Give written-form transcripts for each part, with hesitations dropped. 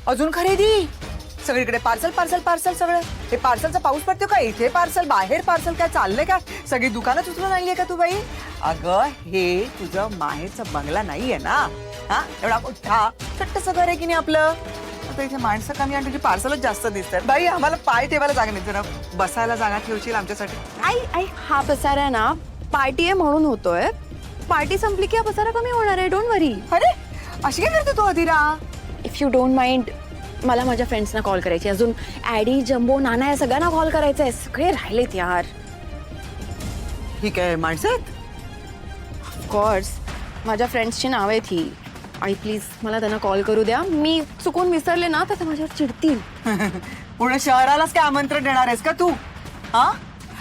अजून खरेदी सगळीकडे पार्सल पार्सल पार्सल सगळं हे पार्सलचा पाऊस पडतो का इथे पार्सल बाहेर पार्सल काय चाललंय का सगळी दुकानच उचलून आणलीये का तू बाई अगं हे तुझं माहेरचा बंगला नाहीये ना हा एवढा मोठा छोटंसं घर आहे की नाही आपलं आता इथे माणसं कमी आणि तुझी पार्सलच जास्त दिसतात बाई आम्हाला पाय ठेवायला जागा नाही जरा बसायला जागा ठेवशील आमच्यासाठी आई आई हा पसारा आहे ना पार्टी आहे म्हणून होतोय पार्टी संपली की हा पसारा कमी होणार आहे डोंट वरी अरे अशी काय करते तू अधीरा इफ यू डोंट माइंड मला माझ्या फ्रेंड्सना कॉल करायची अजून ॲडी जम्बो नाना या सगळ्यांना कॉल करायचा आहे सगळे राहिलेत यार ठीक आहे माणसं ऑफकोर्स माझ्या फ्रेंड्सची नाव आहेत ही आई प्लीज मला त्यांना कॉल करू द्या मी चुकून विसरले ना तर ते माझ्यावर चिडतील पूर्ण शहरालाच काय आमंत्रण देणार आहेस का तू हा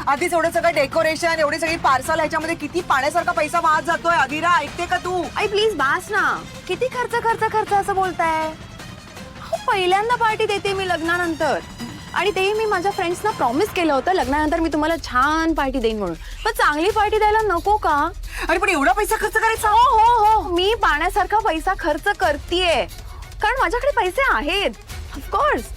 आधीच एवढं सगळं डेकोरेशन एवढी सगळी पार्सल ह्याच्यामध्ये किती पाण्यासारखा पैसा वाहत जातोय अधीरा ऐकते का तू आई प्लीज बास ना किती खर्च खर्च खर्च असं बोलताय पहिल्यांदा पार्टी देते मी लग्नानंतर आणि तेही मी माझ्या फ्रेंड्सना प्रॉमिस केलं होतं लग्नानंतर मी तुम्हाला छान पार्टी देईन म्हणून पण चांगली पार्टी द्यायला नको का अरे पण एवढा पैसा खर्च करायचा हो हो हो मी पाण्यासारखा पैसा खर्च करतेय कारण माझ्याकडे पैसे आहेत ऑफकोर्स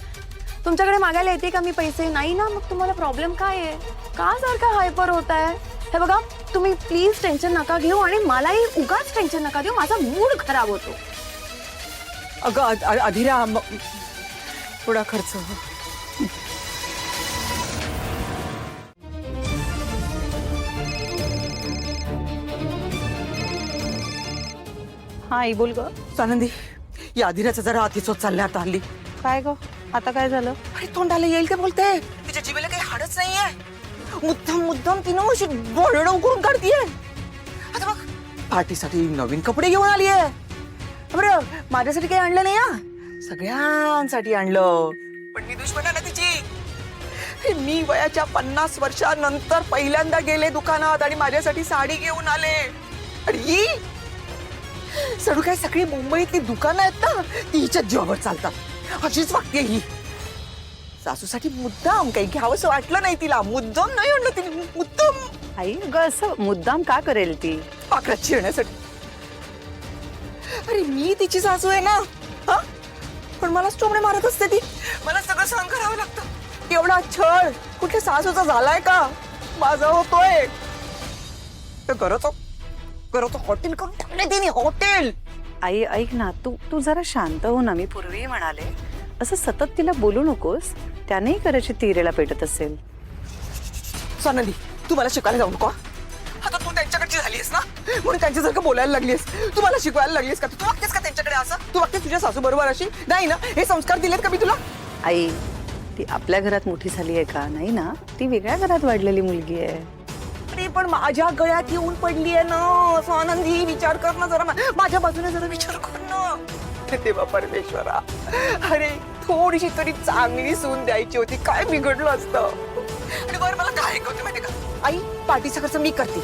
तुमच्याकडे मागायला येते का मी पैसे नाही ना मग तुम्हाला प्रॉब्लेम काय आहे का सारखा हायपर होत आहे हे बघा तुम्ही प्लीज टेन्शन नका घेऊ आणि मलाही उगाच टेन्शन नका देऊ माझा मूड खराब होतो अगं अधीरा थोडा खर्च हा आई बोल ग आनंदी या अधीराचा जरा अतिच होत चाललंय आता हल्ली काय ग आता काय झालं अरे तोंडाला येईल ते बोलते तिच्या जीवेला काही हाडच नाहीये मुद्दाम मुद्दाम तिनं अशी बोलणं उकरून काढतीये आता बघ पार्टीसाठी नवीन कपडे घेऊन आलीये बरं माझ्यासाठी काही आणलं नाही हा सगळ्यांसाठी आणलं पण मी दुश्मन आहे ना तिची हे मी वयाच्या 50 वर्षानंतर पहिल्यांदा गेले दुकानात आणि माझ्यासाठी साडी घेऊन आले आणि ही सडू काय सगळी मुंबईतली दुकानं आहेत ना ती हिच्या जीवावर चालतात अशीच वागते ही सासूसाठी मुद्दाम काही घ्यावंसं वाटलं नाही तिला मुद्दाम नाही आणलं तिने मुद्दाम आई ग असं मुद्दाम का करेल ती पाकळ्यात शिरण्यासाठी अरे मी तिची सासू आहे ना हा पण मला चोमडे मारत असते ती मला सगळं सहन करावं लागतं एवढा छळ कुठल्या सासूचा झालाय का माझा होतोय तर करतो हॉटेल करून टाकले तिने हॉटेल आई ऐक ना तू तू जरा शांत हो ना मी पूर्वी म्हणाले असं सतत तिला बोलू नकोस त्यानेही करायची तिरेला पेटत असेल सोनाली तू मला शिकायला जाऊ नको आता तू त्यांच्याकडची झालीस ना म्हणून त्यांच्यासारखं बोलायला लागलीस तू मला शिकवायला लागलीस का तू वागतेस का त्यांच्याकडे असं तू वागतेस तुझ्या सासू बरोबर अशी नाही ना हे संस्कार दिलेत का मी तुला आई ती आपल्या घरात मोठी झाली आहे का नाही ना ती वेगळ्या घरात वाढलेली मुलगी आहे अरे पण माझ्या गळ्यात येऊन पडली आहे ना स्वानंदी विचार कर ना जरा माझ्या बाजूने जरा विचार कर ना देवा परमेश्वरा अरे थोडीशी तरी चांगली सून द्यायची होती काय बिघडलं असतं आणि बरं मला काय ऐकवते माहिती का आई पार्टीचा खर्च मी करते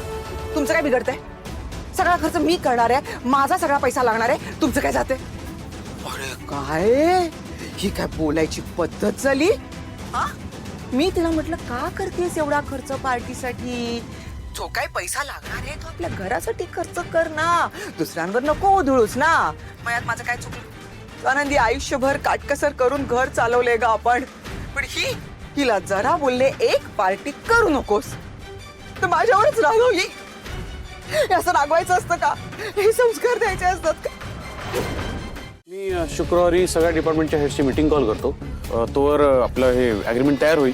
तुमचं काय बिघडतंय सगळा खर्च मी करणार आहे माझा सगळा पैसा लागणार आहे तुमचं काय जाते अरे काय ही काय बोलायची पद्धत झाली हा मी तिला म्हटलं का करतेस एवढा खर्च पार्टीसाठी जो काय पैसा लागणार आहे तो आपल्या घरासाठी खर्च कर ना दुसऱ्यांवर नको उधळूस ना मयात माझं काय चुकलं आनंदी आयुष्यभर काटकसर करून घर चालवले गा आपण पण हिला जरा बोलले एक पार्टी करू नकोस तर माझ्यावरच रागवली असं रागवायचं असतं का हे संस्कार द्यायचे असतात का मी शुक्रवारी सगळ्या डिपार्टमेंटच्या हेडची मीटिंग कॉल करतो तोवर आपलं हे ॲग्रीमेंट तयार होईल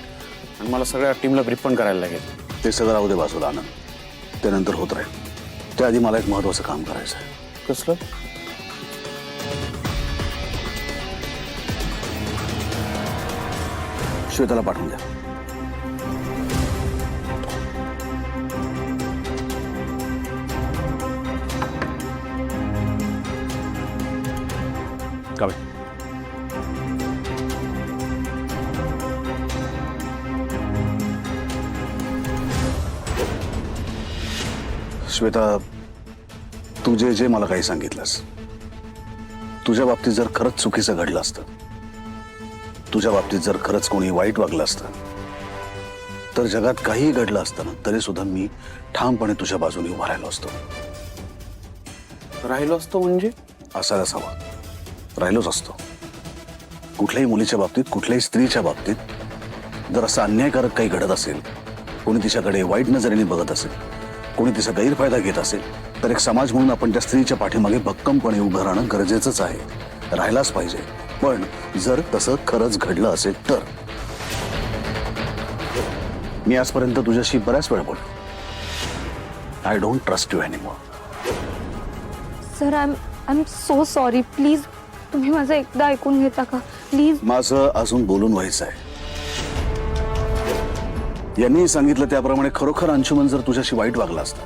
आणि मला सगळ्या टीमला ब्रीफ पण करायला लागेल ते सगळं राहू दे बाजूला आनंद त्यानंतर होत राहील त्याआधी मला एक महत्वाचं काम करायचं आहे कसलं श्वेताला पाठवून द्या कावे श्वेता तू जे जे मला काही सांगितलंस तुझ्या बाबतीत जर खरंच चुकीचं घडलं असतं तुझ्या बाबतीत जर खरंच कोणी वाईट वागलं असतं तर जगात काहीही घडलं असतं ना तरी सुद्धा मी ठामपणे तुझ्या बाजूने उभा राहिलो असतो राहिलो असतो म्हणजे असायलाच हवा राहिलोच असतो कुठल्याही मुलीच्या बाबतीत, कुठल्याही स्त्रीच्या बाबतीत जर असं अन्यायकारक काही घडत असेल, कोणी तिच्याकडे वाईट नजरेने बघत असेल, कोणी तिचा गैरफायदा घेत असेल, तर एक समाज म्हणून आपण त्या स्त्रीच्या पाठीमागे भक्कमपणे उभं राहणं गरजेचंच आहे, राहायलाच पाहिजे. पण जर तसं खरंच घडलं असेल तर मी आजपर्यंत तुझ्याशी बऱ्याच वेळा बोललो. I don't trust you anymore. Sir I am so sorry. Please तुम्ही माझं एकदा ऐकून घेता का प्लीज. माझं अजून बोलून व्हायचं आहे. यांनी सांगितलं त्याप्रमाणे खरोखर अंशुमन जर तुझ्याशी वाईट वागला असता,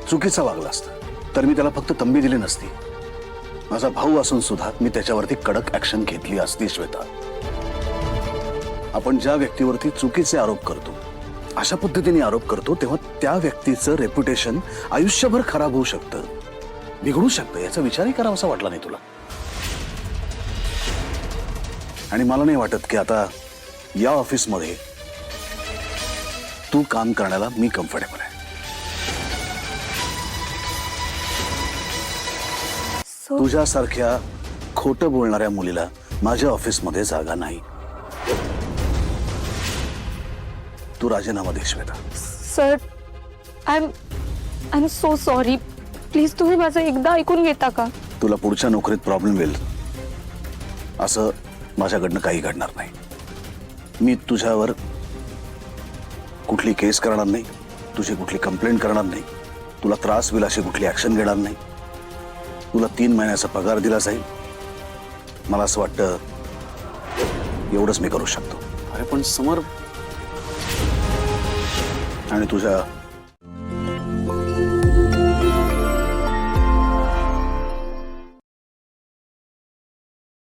चुकीचा वागला असता, तर मी त्याला फक्त तंबी दिली नसती. माझा भाऊ असून सुद्धा मी त्याच्यावरती कडक ऍक्शन घेतली असती. श्वेता, आपण ज्या व्यक्तीवरती चुकीचे आरोप करतो, अशा पद्धतीने आरोप करतो, तेव्हा त्या व्यक्तीचं रेप्युटेशन आयुष्यभर खराब होऊ शकतं, बिघडू शकतं. याचा विचारही करावासा वाटला नाही तुला. आणि मला नाही वाटत की आता या ऑफिसमध्ये तू काम करण्याला मी कम्फर्टेबल आहे. तुझ्यासारख्या खोटं बोलणाऱ्या मुलीला माझ्या ऑफिसमध्ये जागा नाही. तू राजीनामा दे Shweta. Sir I am so sorry. Please तुम्ही माझं एकदा ऐकून घेता का. तुला पुढच्या नोकरीत प्रॉब्लेम येईल असं माझ्याकडनं काही घडणार नाही. मी तुझ्यावर कुठली केस करणार नाही, तुझी कुठली कंप्लेंट करणार नाही, तुला त्रास होईल अशी कुठली ऍक्शन घेणार नाही. तुला 3 महिन्याचा पगार दिला जाईल. मला असं वाटतं एवढंच मी करू शकतो. अरे पण समर, आणि तुझ्या